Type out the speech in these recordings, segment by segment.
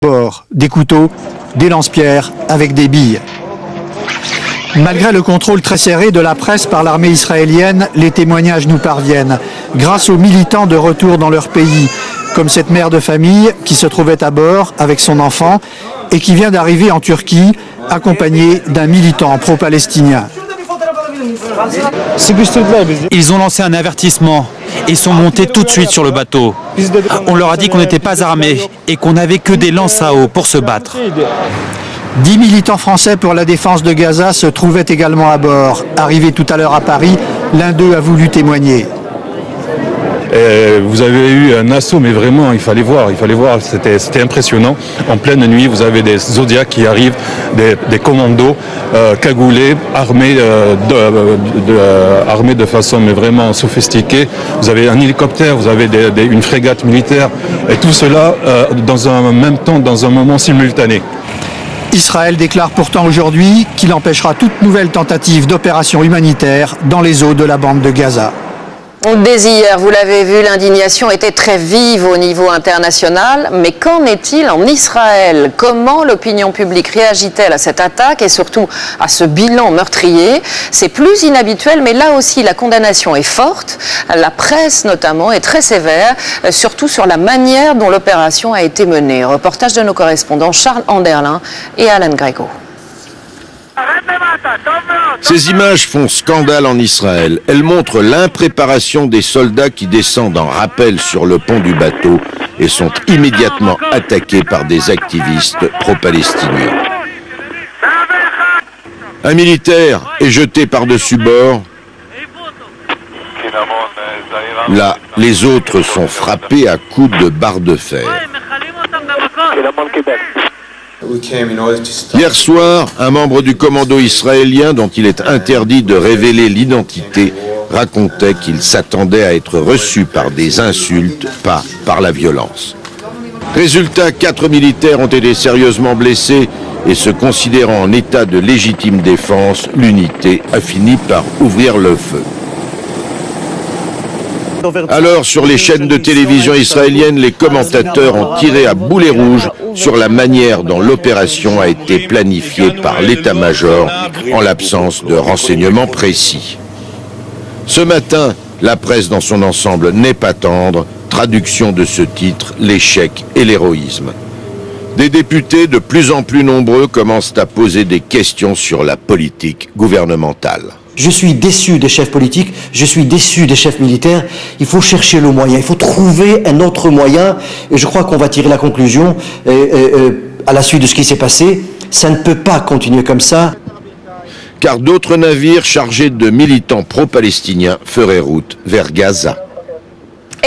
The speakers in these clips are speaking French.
bord, des couteaux, des lance-pierres avec des billes. Malgré le contrôle très serré de la presse par l'armée israélienne, les témoignages nous parviennent, grâce aux militants de retour dans leur pays, comme cette mère de famille qui se trouvait à bord avec son enfant et qui vient d'arriver en Turquie, accompagnée d'un militant pro-palestinien. Ils ont lancé un avertissement et sont montés tout de suite sur le bateau. On leur a dit qu'on n'était pas armés et qu'on n'avait que des lances à eau pour se battre. 10 militants français pour la défense de Gaza se trouvaient également à bord. Arrivé tout à l'heure à Paris, l'un d'eux a voulu témoigner. Vous avez eu un assaut, mais vraiment, il fallait voir, c'était impressionnant. En pleine nuit, vous avez des Zodiacs qui arrivent, des commandos cagoulés, armés de façon mais vraiment sophistiquée. Vous avez un hélicoptère, vous avez une frégate militaire, et tout cela dans un même temps, dans un moment simultané. Israël déclare pourtant aujourd'hui qu'il empêchera toute nouvelle tentative d'opération humanitaire dans les eaux de la bande de Gaza. Dès hier, vous l'avez vu, l'indignation était très vive au niveau international. Mais qu'en est-il en Israël? Comment l'opinion publique réagit-elle à cette attaque et surtout à ce bilan meurtrier? C'est plus inhabituel, mais là aussi, la condamnation est forte. La presse, notamment, est très sévère, surtout sur la manière dont l'opération a été menée. Reportage de nos correspondants Charles Anderlin et Alan Grégo. Ces images font scandale en Israël. Elles montrent l'impréparation des soldats qui descendent en rappel sur le pont du bateau et sont immédiatement attaqués par des activistes pro-palestiniens. Un militaire est jeté par-dessus bord. Là, les autres sont frappés à coups de barre de fer. Hier soir, un membre du commando israélien dont il est interdit de révéler l'identité racontait qu'il s'attendait à être reçu par des insultes, pas par la violence. Résultat, 4 militaires ont été sérieusement blessés et se considérant en état de légitime défense, l'unité a fini par ouvrir le feu. Alors, sur les chaînes de télévision israéliennes, les commentateurs ont tiré à boulet rouge sur la manière dont l'opération a été planifiée par l'état-major en l'absence de renseignements précis. Ce matin, la presse dans son ensemble n'est pas tendre. Traduction de ce titre, l'échec et l'héroïsme. Des députés de plus en plus nombreux commencent à poser des questions sur la politique gouvernementale. Je suis déçu des chefs politiques, je suis déçu des chefs militaires. Il faut chercher le moyen, il faut trouver un autre moyen. Et je crois qu'on va tirer la conclusion, à la suite de ce qui s'est passé, ça ne peut pas continuer comme ça. Car d'autres navires chargés de militants pro-palestiniens feraient route vers Gaza.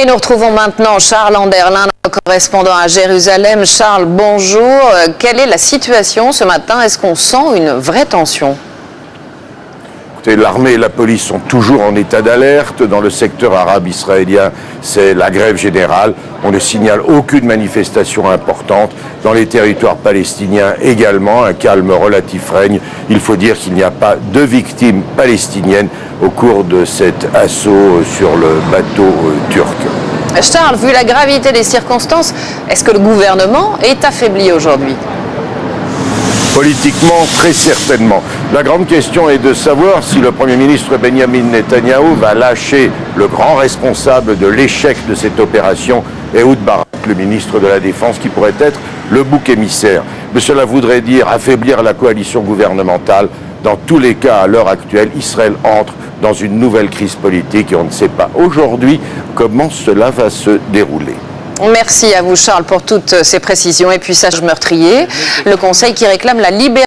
Et nous retrouvons maintenant Charles Anderlin, notre correspondant à Jérusalem. Charles, bonjour. Quelle est la situation ce matin? Est-ce qu'on sent une vraie tension? L'armée et la police sont toujours en état d'alerte. Dans le secteur arabe israélien, c'est la grève générale. On ne signale aucune manifestation importante. Dans les territoires palestiniens également, un calme relatif règne. Il faut dire qu'il n'y a pas de victimes palestiniennes au cours de cet assaut sur le bateau turc. Charles, vu la gravité des circonstances, est-ce que le gouvernement est affaibli aujourd'hui? Politiquement, très certainement. La grande question est de savoir si le Premier ministre Benjamin Netanyahou va lâcher le grand responsable de l'échec de cette opération, Ehud Barak, le ministre de la Défense, qui pourrait être le bouc émissaire. Mais cela voudrait dire affaiblir la coalition gouvernementale. Dans tous les cas, à l'heure actuelle, Israël entre dans une nouvelle crise politique et on ne sait pas aujourd'hui comment cela va se dérouler. Merci à vous Charles pour toutes ces précisions et puis sage meurtrier. Le Conseil qui réclame la libération